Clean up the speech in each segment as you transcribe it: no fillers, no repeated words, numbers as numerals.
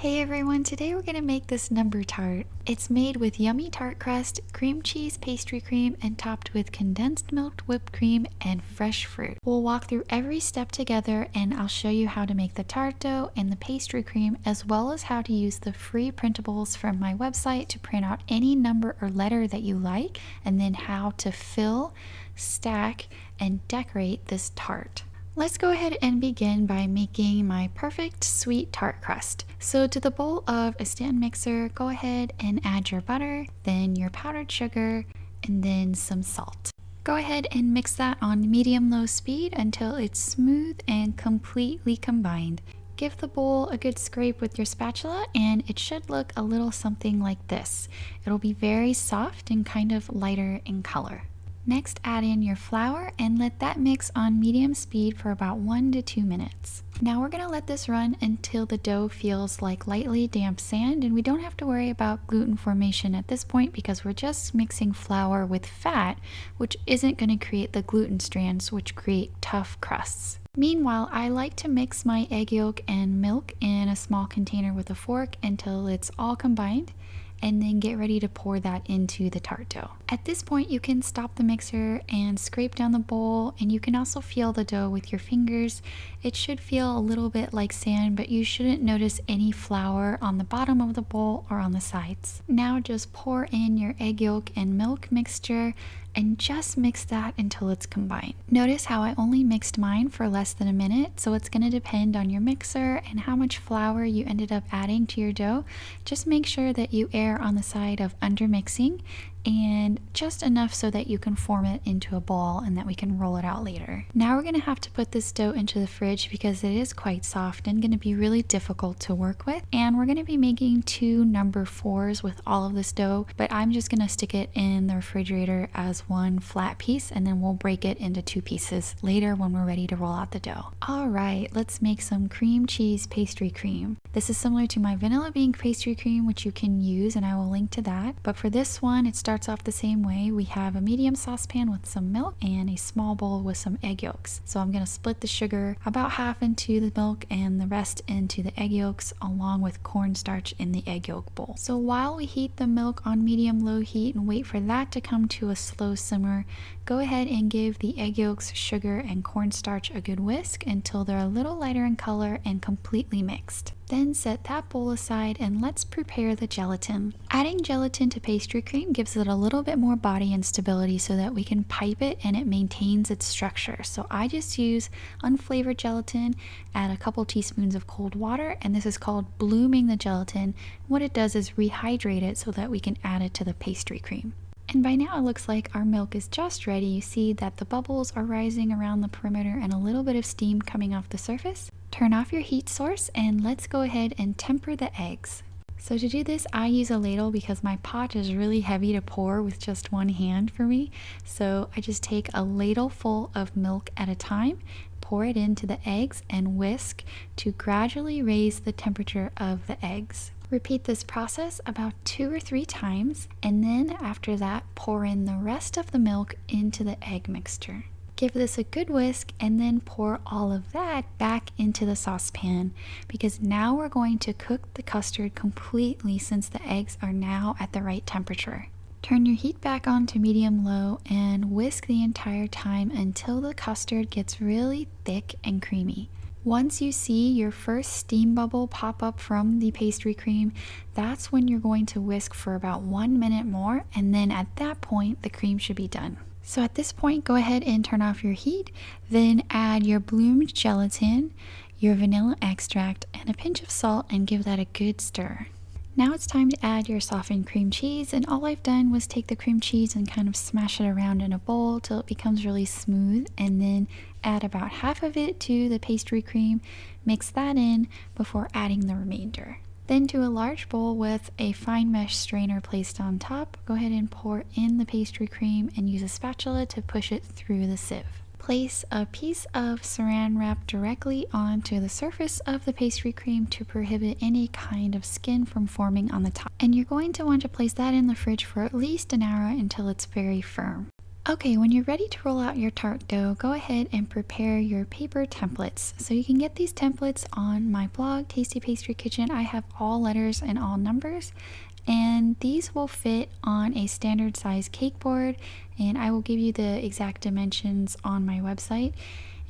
Hey everyone, today we're going to make this Number Tart. It's made with yummy tart crust, cream cheese pastry cream, and topped with condensed milk whipped cream and fresh fruit. We'll walk through every step together and I'll show you how to make the tart dough and the pastry cream, as well as how to use the free printables from my website to print out any number or letter that you like, and then how to fill, stack, and decorate this tart. Let's go ahead and begin by making my perfect sweet tart crust. So to the bowl of a stand mixer, go ahead and add your butter, then your powdered sugar, and then some salt. Go ahead and mix that on medium-low speed until it's smooth and completely combined. Give the bowl a good scrape with your spatula and it should look a little something like this. It'll be very soft and kind of lighter in color. Next, add in your flour and let that mix on medium speed for about 1 to 2 minutes. Now we're going to let this run until the dough feels like lightly damp sand, and we don't have to worry about gluten formation at this point because we're just mixing flour with fat, which isn't going to create the gluten strands which create tough crusts. Meanwhile, I like to mix my egg yolk and milk in a small container with a fork until it's all combined, and then get ready to pour that into the tart dough. At this point, you can stop the mixer and scrape down the bowl, and you can also feel the dough with your fingers. It should feel a little bit like sand, but you shouldn't notice any flour on the bottom of the bowl or on the sides. Now just pour in your egg yolk and milk mixture and just mix that until it's combined. Notice how I only mixed mine for less than a minute, so it's going to depend on your mixer and how much flour you ended up adding to your dough. Just make sure that you err on the side of under mixing and just enough so that you can form it into a ball and that we can roll it out later. Now we're going to have to put this dough into the fridge because it is quite soft and going to be really difficult to work with. And we're going to be making 2 number 4s with all of this dough, but I'm just going to stick it in the refrigerator as one flat piece, and then we'll break it into 2 pieces later when we're ready to roll out the dough. All right, let's make some cream cheese pastry cream. This is similar to my vanilla bean pastry cream, which you can use, and I will link to that. But for this one, it starts off the same way. We have a medium saucepan with some milk and a small bowl with some egg yolks. So I'm going to split the sugar about half into the milk and the rest into the egg yolks, along with cornstarch in the egg yolk bowl. So while we heat the milk on medium-low heat and wait for that to come to a slow simmer, go ahead and give the egg yolks, sugar, and cornstarch a good whisk until they're a little lighter in color and completely mixed. Then set that bowl aside and let's prepare the gelatin. Adding gelatin to pastry cream gives it a little bit more body and stability so that we can pipe it and it maintains its structure. So I just use unflavored gelatin, add a couple teaspoons of cold water, and this is called blooming the gelatin. What it does is rehydrate it so that we can add it to the pastry cream. And by now it looks like our milk is just ready. You see that the bubbles are rising around the perimeter and a little bit of steam coming off the surface. Turn off your heat source and let's go ahead and temper the eggs. So to do this, I use a ladle because my pot is really heavy to pour with just one hand for me. So I just take a ladle full of milk at a time, pour it into the eggs, and whisk to gradually raise the temperature of the eggs. Repeat this process about 2 or 3 times, and then after that, pour in the rest of the milk into the egg mixture. Give this a good whisk and then pour all of that back into the saucepan, because now we're going to cook the custard completely since the eggs are now at the right temperature. Turn your heat back on to medium-low and whisk the entire time until the custard gets really thick and creamy. Once you see your first steam bubble pop up from the pastry cream, that's when you're going to whisk for about 1 minute more, and then at that point the cream should be done. So at this point, go ahead and turn off your heat, then add your bloomed gelatin, your vanilla extract, and a pinch of salt and give that a good stir. Now it's time to add your softened cream cheese, and all I've done was take the cream cheese and kind of smash it around in a bowl till it becomes really smooth, and then add about half of it to the pastry cream, mix that in before adding the remainder. Then to a large bowl with a fine mesh strainer placed on top, go ahead and pour in the pastry cream and use a spatula to push it through the sieve. Place a piece of saran wrap directly onto the surface of the pastry cream to prohibit any kind of skin from forming on the top. And you're going to want to place that in the fridge for at least an hour until it's very firm. Okay, when you're ready to roll out your tart dough, go ahead and prepare your paper templates. So you can get these templates on my blog, Tasty Pastry Kitchen. I have all letters and all numbers, and these will fit on a standard size cake board, and I will give you the exact dimensions on my website.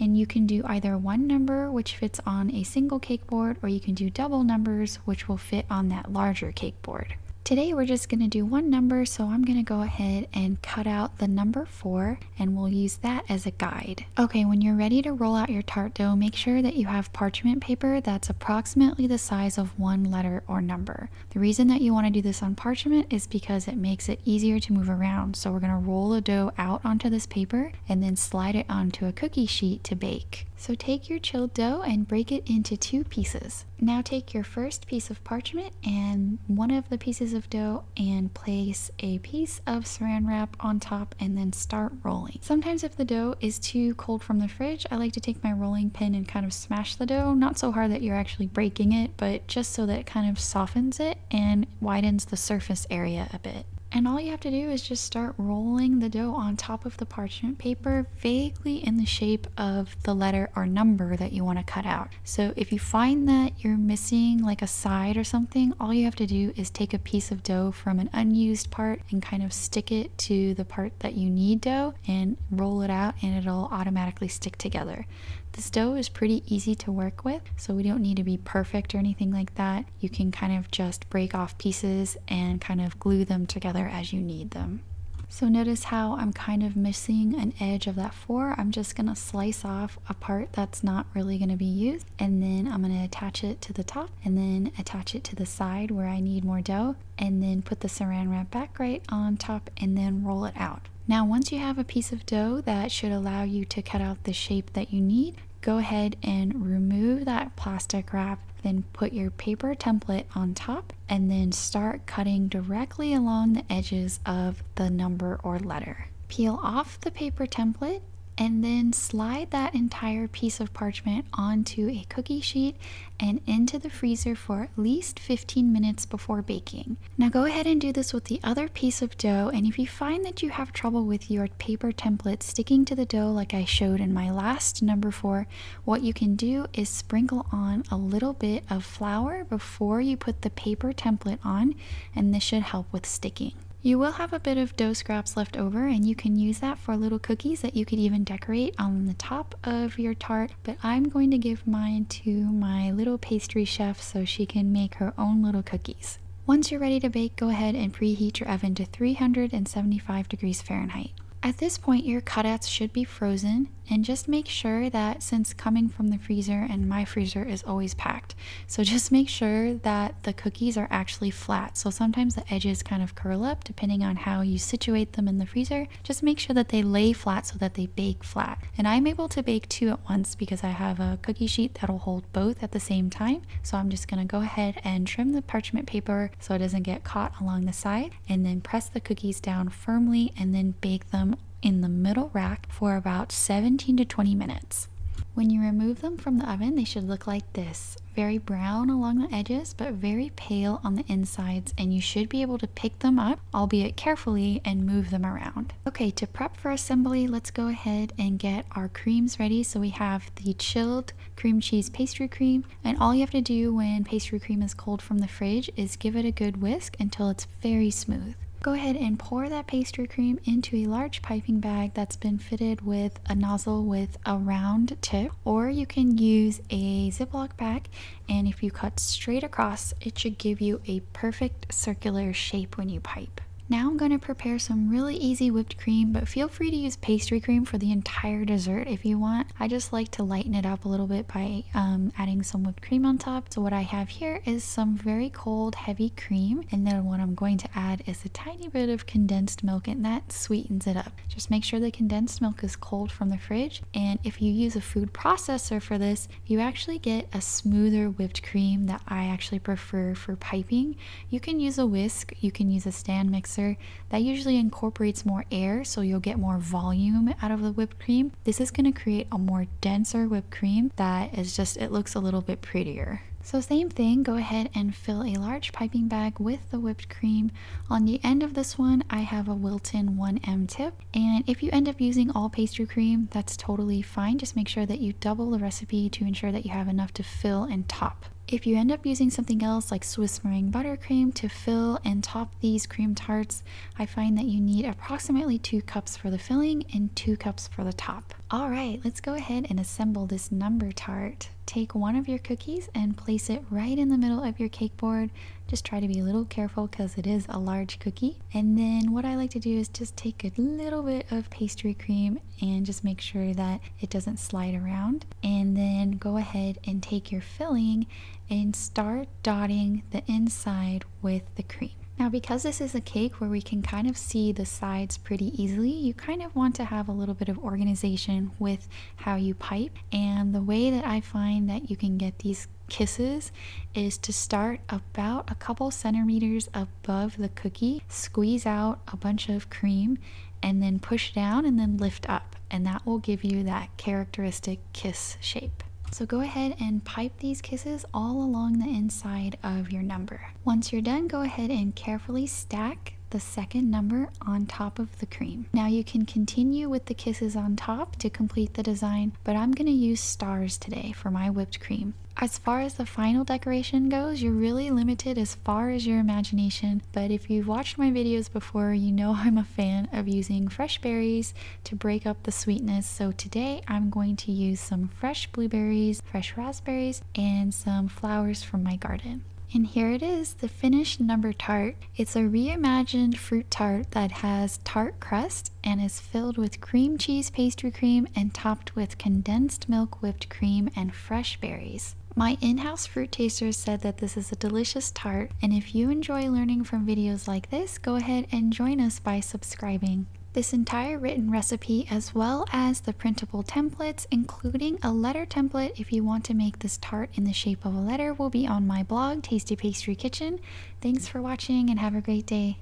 And you can do either one number, which fits on a single cake board, or you can do double numbers, which will fit on that larger cake board. Today we're just going to do one number, so I'm going to go ahead and cut out the number 4, and we'll use that as a guide. Okay, when you're ready to roll out your tart dough, make sure that you have parchment paper that's approximately the size of one letter or number. The reason that you want to do this on parchment is because it makes it easier to move around. So we're going to roll the dough out onto this paper and then slide it onto a cookie sheet to bake. So take your chilled dough and break it into 2 pieces. Now take your first piece of parchment and one of the pieces of dough and place a piece of saran wrap on top and then start rolling. Sometimes if the dough is too cold from the fridge, I like to take my rolling pin and kind of smash the dough, not so hard that you're actually breaking it, but just so that it kind of softens it and widens the surface area a bit. And all you have to do is just start rolling the dough on top of the parchment paper, vaguely in the shape of the letter or number that you want to cut out. So if you find that you're missing like a side or something, all you have to do is take a piece of dough from an unused part and kind of stick it to the part that you need dough and roll it out, and it'll automatically stick together. This dough is pretty easy to work with, so we don't need to be perfect or anything like that. You can kind of just break off pieces and kind of glue them together as you need them. So notice how I'm kind of missing an edge of that 4. I'm just going to slice off a part that's not really going to be used, and then I'm going to attach it to the top and then attach it to the side where I need more dough, and then put the saran wrap back right on top and then roll it out. Now once you have a piece of dough that should allow you to cut out the shape that you need, go ahead and remove that plastic wrap, then put your paper template on top, and then start cutting directly along the edges of the number or letter. Peel off the paper template and then slide that entire piece of parchment onto a cookie sheet and into the freezer for at least 15 minutes before baking. Now go ahead and do this with the other piece of dough, and if you find that you have trouble with your paper template sticking to the dough like I showed in my last number 4, what you can do is sprinkle on a little bit of flour before you put the paper template on, and this should help with sticking. You will have a bit of dough scraps left over, and you can use that for little cookies that you could even decorate on the top of your tart, but I'm going to give mine to my little pastry chef so she can make her own little cookies. Once you're ready to bake, go ahead and preheat your oven to 375 degrees Fahrenheit. At this point, your cutouts should be frozen, and just make sure that, since coming from the freezer, and my freezer is always packed, so just make sure that the cookies are actually flat. So sometimes the edges kind of curl up depending on how you situate them in the freezer. Just make sure that they lay flat so that they bake flat. And I'm able to bake 2 at once because I have a cookie sheet that'll hold both at the same time. So I'm just going to go ahead and trim the parchment paper so it doesn't get caught along the side, and then press the cookies down firmly and then bake them in the middle rack for about 17 to 20 minutes. When you remove them from the oven, they should look like this. Very brown along the edges, but very pale on the insides, and you should be able to pick them up, albeit carefully, and move them around. Okay, to prep for assembly, let's go ahead and get our creams ready. So we have the chilled cream cheese pastry cream, and all you have to do when pastry cream is cold from the fridge is give it a good whisk until it's very smooth. Go ahead and pour that pastry cream into a large piping bag that's been fitted with a nozzle with a round tip, or you can use a Ziploc bag, and if you cut straight across, it should give you a perfect circular shape when you pipe. Now I'm going to prepare some really easy whipped cream, but feel free to use pastry cream for the entire dessert if you want. I just like to lighten it up a little bit by adding some whipped cream on top. So what I have here is some very cold, heavy cream, and then what I'm going to add is a tiny bit of condensed milk, and that sweetens it up. Just make sure the condensed milk is cold from the fridge, and if you use a food processor for this, you actually get a smoother whipped cream that I actually prefer for piping. You can use a whisk, you can use a stand mixer. That usually incorporates more air, so you'll get more volume out of the whipped cream. This is going to create a more denser whipped cream that is just, it looks a little bit prettier. So same thing, go ahead and fill a large piping bag with the whipped cream. On the end of this one, I have a Wilton 1M tip. And if you end up using all pastry cream, that's totally fine. Just make sure that you double the recipe to ensure that you have enough to fill and top. If you end up using something else like Swiss meringue buttercream to fill and top these cream tarts, I find that you need approximately 2 cups for the filling and 2 cups for the top. All right, let's go ahead and assemble this Number Tart. Take one of your cookies and place it right in the middle of your cake board. Just try to be a little careful because it is a large cookie. And then what I like to do is just take a little bit of pastry cream and just make sure that it doesn't slide around. And then go ahead and take your filling and start dotting the inside with the cream. Now, because this is a cake where we can kind of see the sides pretty easily, you kind of want to have a little bit of organization with how you pipe. And the way that I find that you can get these kisses is to start about a couple centimeters above the cookie, squeeze out a bunch of cream, and then push down and then lift up. And that will give you that characteristic kiss shape. So go ahead and pipe these kisses all along the inside of your number. Once you're done, go ahead and carefully stack the second number on top of the cream. Now you can continue with the kisses on top to complete the design, but I'm going to use stars today for my whipped cream. As far as the final decoration goes, you're really limited as far as your imagination, but if you've watched my videos before, you know I'm a fan of using fresh berries to break up the sweetness. So today I'm going to use some fresh blueberries, fresh raspberries, and some flowers from my garden. And here it is, the finished Number Tart. It's a reimagined fruit tart that has tart crust and is filled with cream cheese pastry cream and topped with condensed milk whipped cream and fresh berries. My in-house fruit taster said that this is a delicious tart, and if you enjoy learning from videos like this, go ahead and join us by subscribing. This entire written recipe, as well as the printable templates, including a letter template if you want to make this tart in the shape of a letter, will be on my blog, Tasty Pastry Kitchen. Thanks for watching and have a great day.